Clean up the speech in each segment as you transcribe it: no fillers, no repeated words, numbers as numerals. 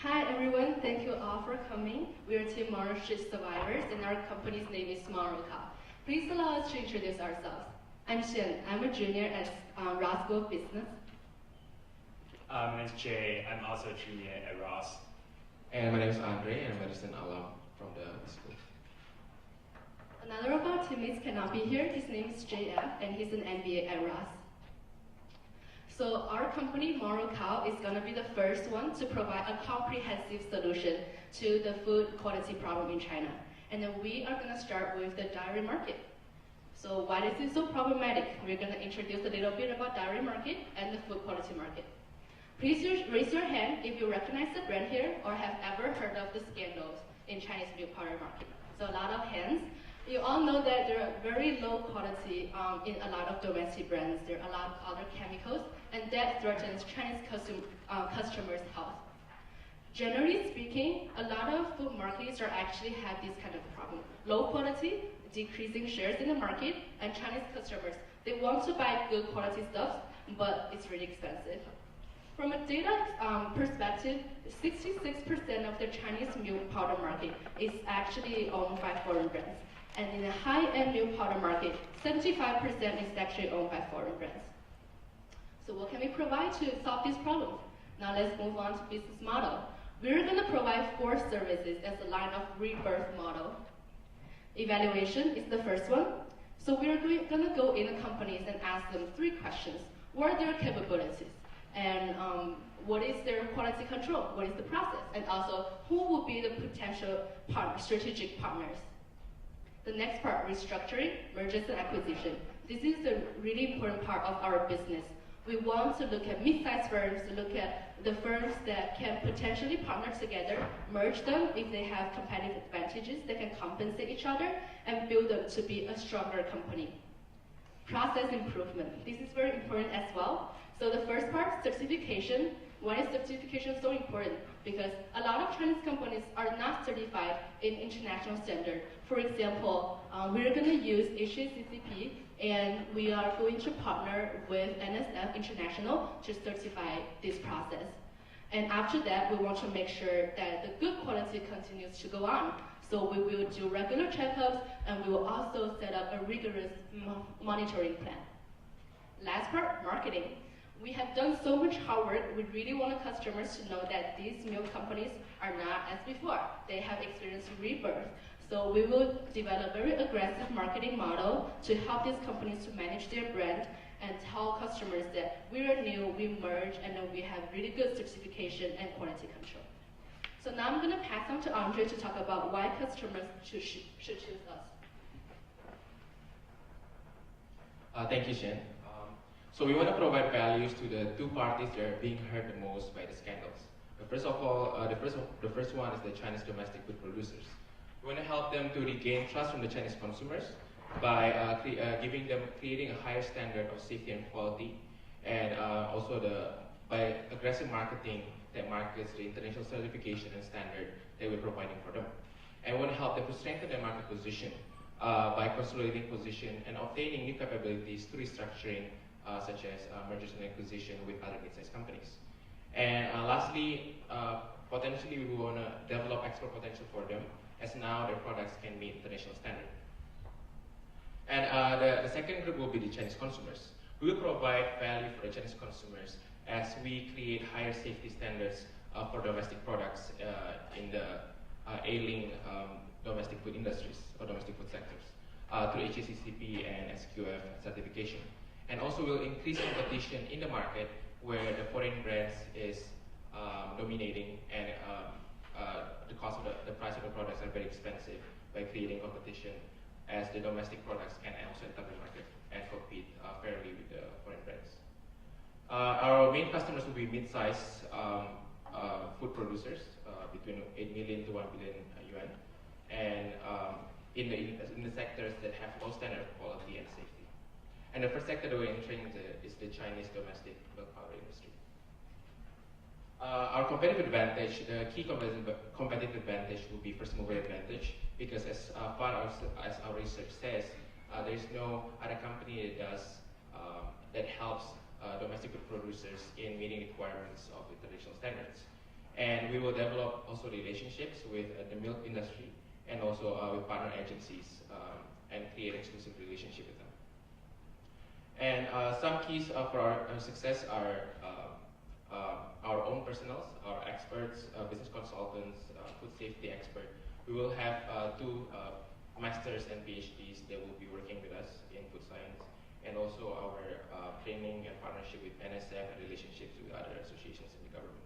Hi everyone, thank you all for coming. We are Team Monroe Street Survivors and our company's name is MonroeCow. Please allow us to introduce ourselves. I'm Shen, I'm a junior at Ross School of Business. My name is Jay, I'm also a junior at Ross. And my name is Andre, and I'm a recent alum from the school. Another of our teammates cannot be here. His name is JF and he's an MBA at Ross. So our company, MonroeCow, is going to be the first one to provide a comprehensive solution to the food quality problem in China. And then we are going to start with the dairy market. So why is it so problematic? We're going to introduce a little bit about dairy market and the food quality market. Please raise your hand if you recognize the brand here or have ever heard of the scandals in Chinese milk powder market. So a lot of hands. You all know that there are very low quality in a lot of domestic brands. There are a lot of other chemicals, and that threatens Chinese customers' health. Generally speaking, a lot of food markets are actually have this kind of problem. Low quality, decreasing shares in the market, and Chinese customers, they want to buy good quality stuff, but it's really expensive. From a data perspective, 66% of the Chinese milk powder market is actually owned by foreign brands. And in the high-end milk powder market, 75% is actually owned by foreign brands. So what can we provide to solve this problem? Now let's move on to business model. We're going to provide 4 services as a line of rebirth model. Evaluation is the first one. So we're going to go in the companies and ask them 3 questions. What are their capabilities? And what is their quality control? What is the process? And also, who will be the potential strategic partners? The next part, restructuring, mergers and acquisition. This is a really important part of our business. We want to look at mid-sized firms, look at the firms that can potentially partner together, merge them if they have competitive advantages, they can compensate each other, and build them to be a stronger company. Process improvement. This is very important as well. So the first part, certification. Why is certification so important? Because a lot of Chinese companies are not certified in international standard. For example, we're going to use HACCP, and we are going to partner with NSF International to certify this process. And after that, we want to make sure that the good quality continues to go on. So we will do regular checkups, and we will also set up a rigorous monitoring plan. Last part, marketing. We have done so much hard work. We really want customers to know that these milk companies are not as before. They have experienced rebirth. So we will develop a very aggressive marketing model to help these companies to manage their brand and tell customers that we are new, we merge, and then we have really good certification and quality control. So now I'm going to pass on to Andre to talk about why customers should choose us. Thank you, Shen. So we want to provide values to the 2 parties that are being hurt the most by the scandals. First of all, the first one is the Chinese domestic food producers. We want to help them to regain trust from the Chinese consumers by creating a higher standard of safety and quality, and also by aggressive marketing that markets the international certification and standard that we're providing for them. And we want to help them to strengthen their market position by consolidating position and obtaining new capabilities through restructuring, such as mergers and acquisition with other mid-sized companies. And lastly, potentially we want to develop export potential for them, as now their products can meet international standard. And the second group will be the Chinese consumers. We will provide value for the Chinese consumers as we create higher safety standards for domestic products in the ailing domestic food industries or domestic food sectors through HACCP and SQF certification. And also will increase competition in the market where the foreign brands is dominating, and the cost of the price of the products are very expensive, by creating competition as the domestic products can also enter the market and compete fairly with the foreign brands. Our main customers will be mid-sized food producers between 8 million to 1 billion yuan, and in the sectors that have low standard of quality and safety. And the first sector that we're entering is the Chinese domestic milk powder industry. Our competitive advantage, the key competitive advantage will be first mover advantage, because as far as our research says, there is no other company that helps domestic food producers in meeting requirements of international standards. And we will develop also relationships with the milk industry and also with partner agencies and create exclusive relationship with them. And some keys for our success are our own personals, our experts, business consultants, food safety expert. We will have two masters and PhDs that will be working with us in food science, and also our training and partnership with NSF and relationships with other associations in the government.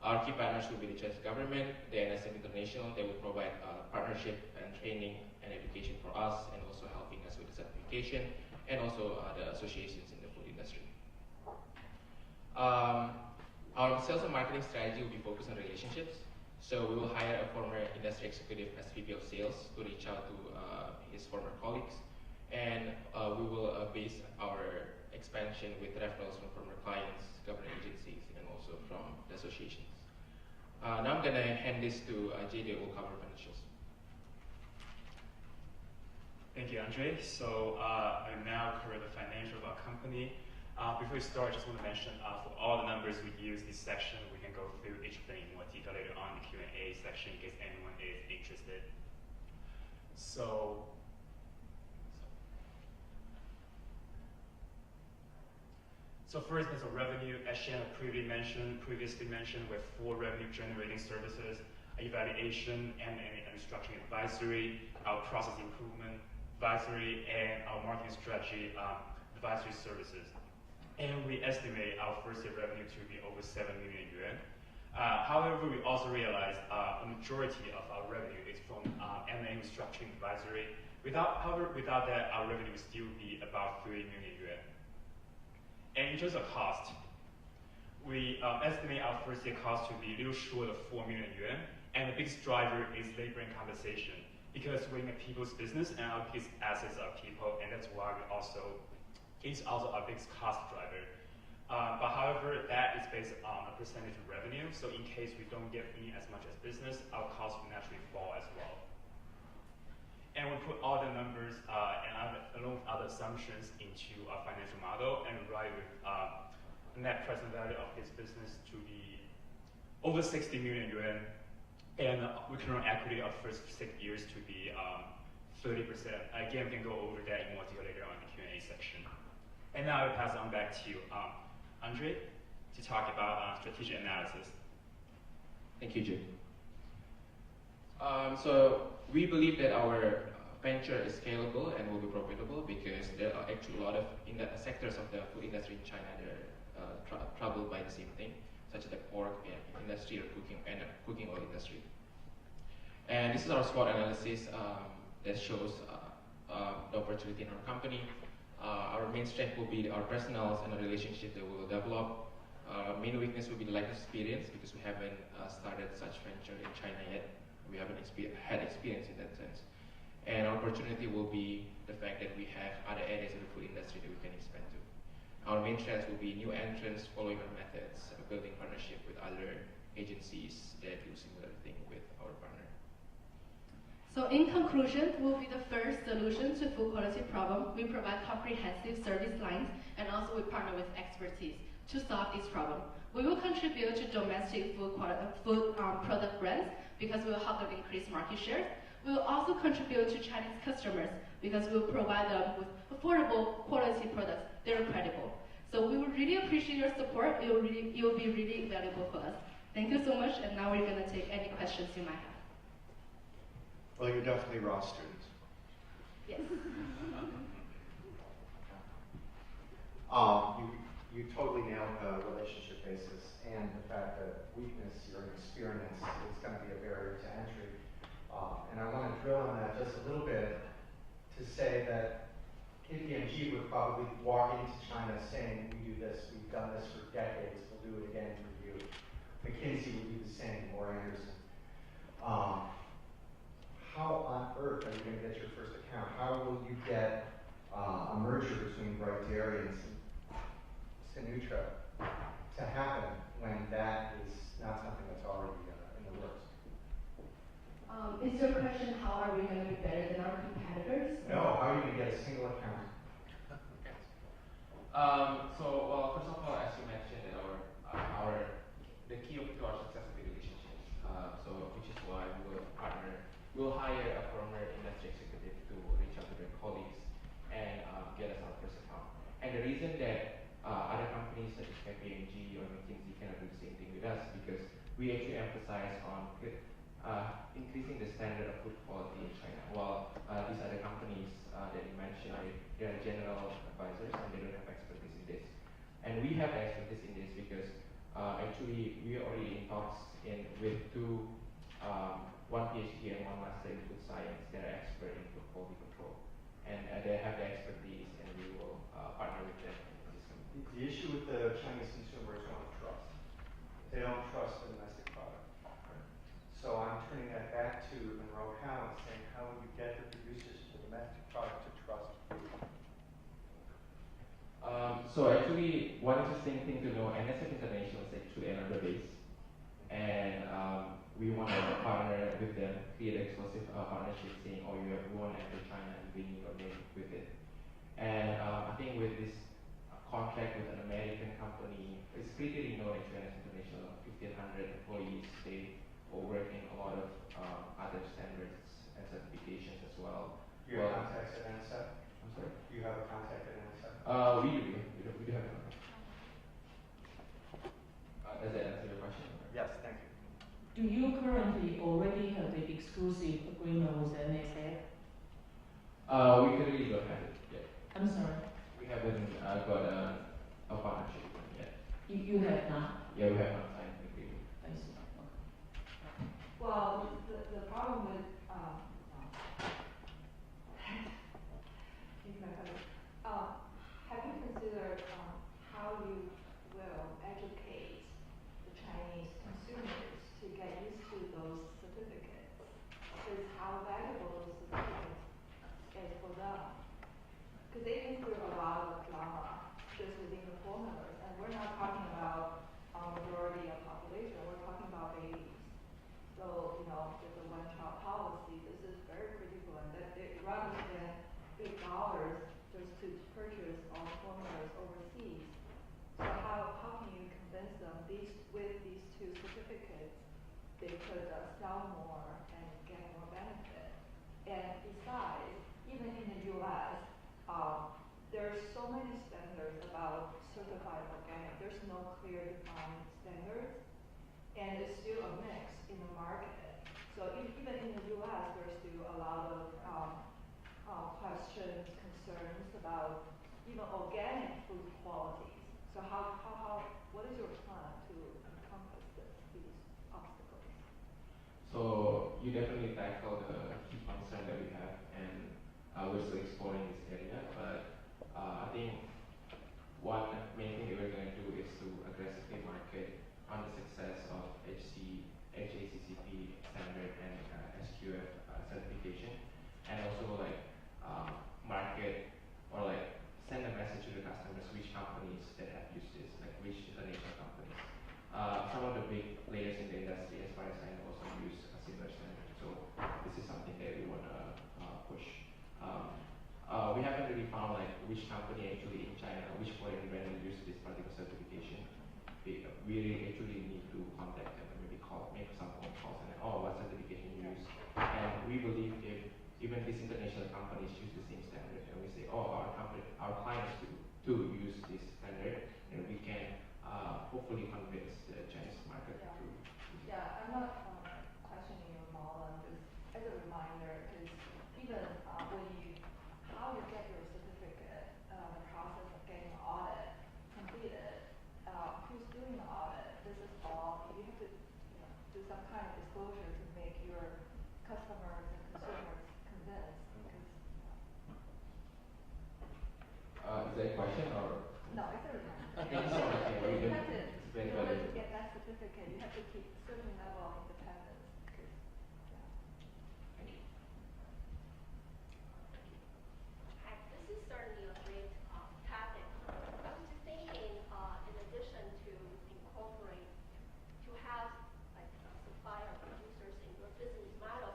Our key partners will be the Chinese government, the NSF International. They will provide partnership and training and education for us, and also helping us with the certification, and also the associations in the food industry. Our sales and marketing strategy will be focused on relationships. So we will hire a former industry executive as VP of sales to reach out to his former colleagues. And we will base our expansion with referrals from former clients, government agencies, and also from the associations. Now I'm going to hand this to Jay that will cover financials. Thank you, Andre. So I now cover the financial of our company. Before we start, I just want to mention for all the numbers we use this section, we can go through each thing in more detail later on in the Q&A section in case anyone is interested. So first, there's a revenue. As Shan previously mentioned, we have 4 revenue-generating services: evaluation, M&A and structuring advisory, our process improvement advisory, and our marketing strategy advisory services. And we estimate our first-year revenue to be over 7 million yuan. However, we also realized a majority of our revenue is from M&A restructuring advisory. Without that, our revenue would still be about 3 million yuan. And in terms of cost, we estimate our first-year cost to be a little short of 4 million yuan. And the biggest driver is labor and compensation, because we're in a people's business, and our biggest assets are people, and that's why it's also our biggest cost driver. But however, that is based on a percentage of revenue. So in case we don't get in as much as business, our costs will naturally fall as well. And we put all the numbers along with other assumptions into our financial model, and we arrive with net present value of this business to be over 60 million yuan, and return on equity of first 6 years to be 30%. Again, we can go over that in more detail later on in the Q&A section. And now I'll pass on back to Andre to talk about strategic analysis. Thank you, Jay. So we believe that our venture is scalable and will be profitable because there are actually a lot of sectors of the food industry in China that are troubled by the same thing, such as the pork industry or cooking oil industry. And this is our SWOT analysis that shows the opportunity in our company. Our main strength will be our personals and the relationship that we will develop. Our main weakness will be the lack of experience because we haven't started such venture in China yet. We haven't had experience in that sense. And our opportunity will be the fact that we have other areas of the food industry that we can expand to. Our main strengths will be new entrants, following our methods, building partnership with other agencies that do similar thing with our partner. So in conclusion, we'll be the first solution to food quality problem. We provide comprehensive service lines, and also we partner with expertise to solve this problem. We will contribute to domestic food product brands because we will help them increase market share. We will also contribute to Chinese customers because we will provide them with affordable quality products that are credible. So we would really appreciate your support. It will be really valuable for us. Thank you so much, and now we're going to take any questions you might have. Well, you're definitely Ross students. Yes. You totally nailed the relationship basis and the fact that weakness, your experience, is going to be a barrier to entry. And I want to drill on that just a little bit to say that KPMG would probably walk into China saying, we do this, we've done this for decades, we'll do it again for you. McKinsey would do the same, or Anderson. How on earth are you going to get your first account? How will you get a merger between Brightaria and Sinutra to happen when that is not something that's already in the works? Is your question, how are we going to be better than our competitors? No, how are you going to get a single account? First of all, as you mentioned, the key to our success will be reason that other companies such as KPMG or McKinsey cannot do the same thing with us because we actually emphasize on increasing the standard of food quality in China. While these other companies that you mentioned, they are general advisors and they don't have expertise in this. And we have expertise in this because actually we are already in talks with two, one PhD and one master in food science that are expert in food quality control. And they have the expertise and we will partner with them in the system. The issue with the Chinese consumer is one of trust. They don't trust the domestic product. So I'm turning that back to MonroeCow and saying, how would you get the producers of the domestic product to trust food? So actually, one interesting thing to know, NSF International is actually another base, and we want to partner with them, create exclusive partnership, saying, oh, we want to enter China and bring your name with it. And I think with this contract with an American company, it's pretty known at NSF International, 1,500 employees. They work in a lot of other standards and certifications as well. Do you have contacts at NSF? I'm sorry? Do you have a contact at NSF? We do have a contact. Does that answer your question? Yes, thank you. Do you currently already have the exclusive agreement with NSF? We currently don't have it yet. I'm sorry. We haven't got a partnership yet. You have not? Yeah, we have not signed an agreement. I see. Okay. Well, the problem with have you considered how you will educate the Chinese consumers to get used to those certificates? Because how valuable those certificates is for them? Because they go through a lot of drama just within the formulas, and we're not talking about majority of population, we're talking about babies. So, you know, with the one-child policy, this is very critical, and that they, rather than big dollars just to purchase all the formulas overseas. So how can you convince them with these two certificates, they could sell more and get more benefit? And besides, even in the U.S., there's so many standards about certified organic. There's no clear defined standards, and it's still a mix in the market. So even in the U.S., there's still a lot of questions, concerns about even organic food qualities. So what is your plan to encompass these obstacles? So you definitely tackle the key concern that we have, and we're still exploring this area. But I think one main thing that we're going to do is to aggressively market on the success of HACCP standard and SQF certification, and also like market or like send a message to the customers which companies that have used this, like which international companies. Some of the big players in the industry, as far as I know, also use a similar standard. So this is something that we want to push. We haven't really found like which company actually in China, which foreign brand will use this particular certification. We actually need to contact them and maybe make some phone calls and what certification you use. And we believe if even these international companies use the same standard, and we say, our clients do use this standard, and we can hopefully convince the Chinese market to. Yeah, I'm not questioning your model. I'm just as a reminder, because even how you get your certificate, the process of getting an audit completed, who's doing the audit? This is all you have to do some kind of disclosure to make your customers and consumers convinced. Is that a question or? No, it's a reminder. Okay, so you have to, very in order to valuable. get that certificate, you have to keep a certain level of independence. Thank you. Hi, this is certainly a great topic. I was just thinking, in addition to incorporate, to have like supplier producers in your business model,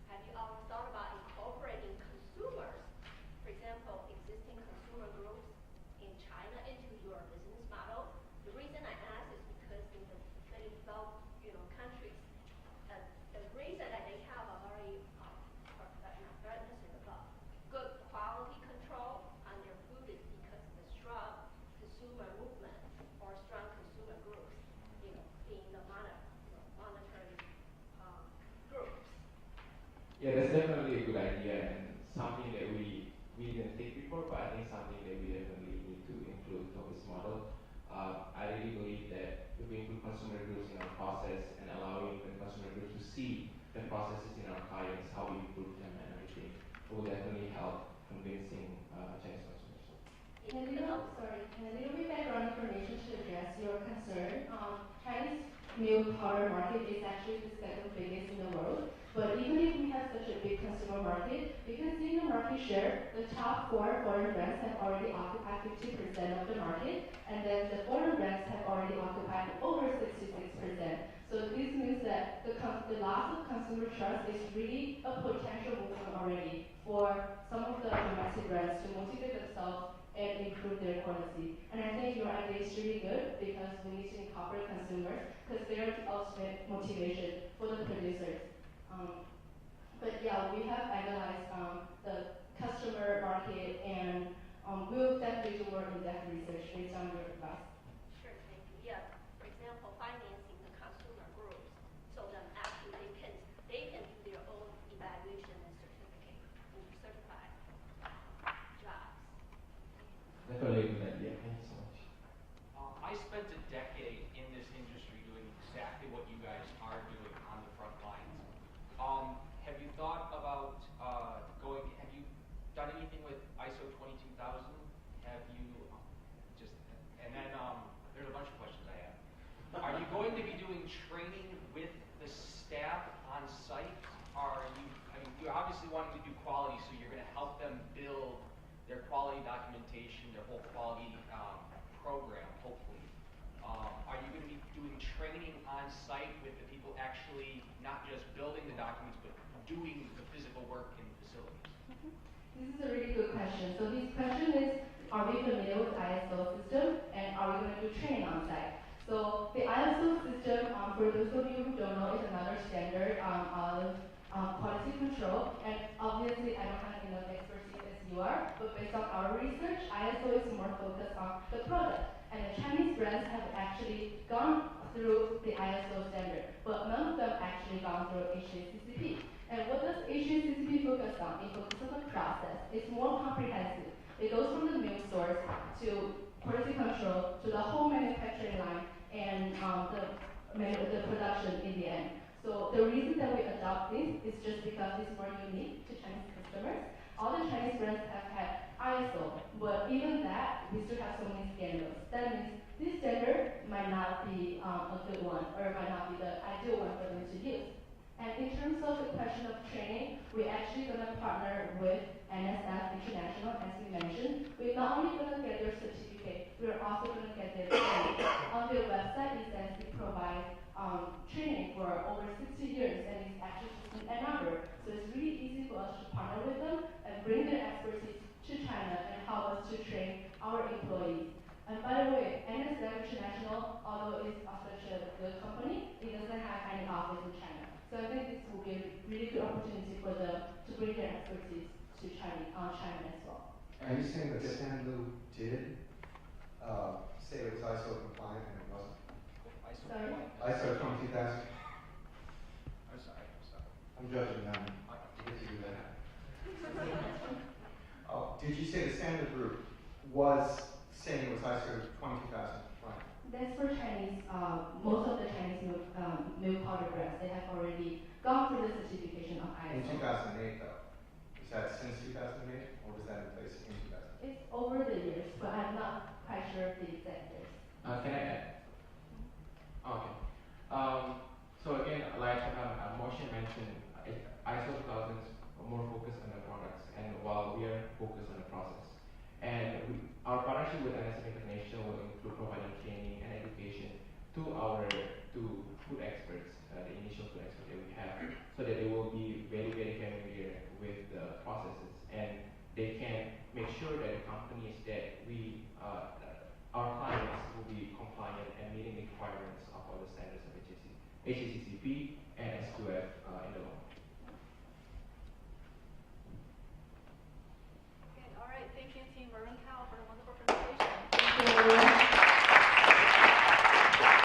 have you ever thought about incorporating consumers, for example, existing consumer groups in China into your business model? The reason I ask is because in the many developed, countries, Yeah, that's definitely a good idea and something that we didn't think before, but I think something that we definitely need to include of this model. I really believe that if we include consumer groups in our process and allowing the consumer groups to see the processes in our clients, how we improve them and everything, it will definitely help convincing Chinese consumers. And a little bit background information to address your concern. Chinese milk powder market is actually the second biggest in the world. But even if we have such a big consumer market, you can see in the market share, the top four foreign brands have already occupied 50% of the market, and then the foreign brands have already occupied over 66%. So this means that the loss of consumer trust is really a potential movement already for some of the domestic brands to motivate themselves and improve their quality. And I think your idea is really good because we need to incorporate consumers because they are the ultimate motivation for the producers. But yeah, we have analyzed the customer market and we'll definitely do more in-depth research based on your advice. Sure, thank you. Yeah, for example, financing the consumer groups so that actually they can do their own evaluation and certify jobs. Definitely a good idea. Thank you so much. I spent a decade in this industry doing exactly what you guys are doing on the front lines. Have you thought about have you done anything with ISO 22000? Have you and then there's a bunch of questions I have. Are you going to be doing training with the staff on site? You're obviously wanting to do quality, so you're going to help them build their quality documentation, their whole quality program, hopefully. Are you going to be doing training on site with the people actually not just building the documents, but doing the physical work in the facilities? This is a really good question. So this question is, are we familiar with ISO system and are we going to do training on site? So the ISO system, for those of you who don't know, is another standard of quality control. And obviously I don't have enough expertise as you are, but based on our research, ISO is more focused on the product. And the Chinese brands have actually gone through the ISO standard, but none of them actually gone through HACCP. And what does HACCP focus on? It focuses on the process. It's more comprehensive. It goes from the milk source to quality control to the whole manufacturing line and the production in the end. So the reason that we adopt this is just because it's more unique to Chinese customers. All the Chinese brands have had ISO, but even that, we still have so many scandals. That means this standard might not be a good one, or might not be the ideal one for them to use. And in terms of the question of training, we're actually going to partner with NSF International, as we mentioned. We're not only going to get their certificate, we're also going to get their training. On their website, it says they provide training for over 60 years, and it's actually just an number. So it's really easy for us to partner with them and bring their expertise to China and help us to train our employees. And by the way, NSF International, although it's such a good company, it doesn't have any office in China. So I think this will be a really good opportunity for them to bring their expertise to China as well. Are you saying that Stanlu did say it was ISO compliant and it wasn't? Sorry? ISO 22000? I'm sorry. I'm judging them. You get to do that. Did you say the standard group was saying it was ISO 22000 compliant? That's for Chinese, most of the Chinese milk powder brands, they have already gone through the certification of In ISO. 2008 though? Is that since 2008 or was that in place in 2008? It's over the years, but I'm not quite sure of the exact years. Can I add? Okay. So again, like Moshe mentioned, ISO 2000 is more focused on the products, and while we are focused on the process. And our partnership with NSF International will include providing training and education to food experts, the initial food experts that we have, so that they will be very, very familiar with the processes, and they can make sure that the companies that our clients will be compliant and meeting the requirements of all the standards of HACCP and S2F in the long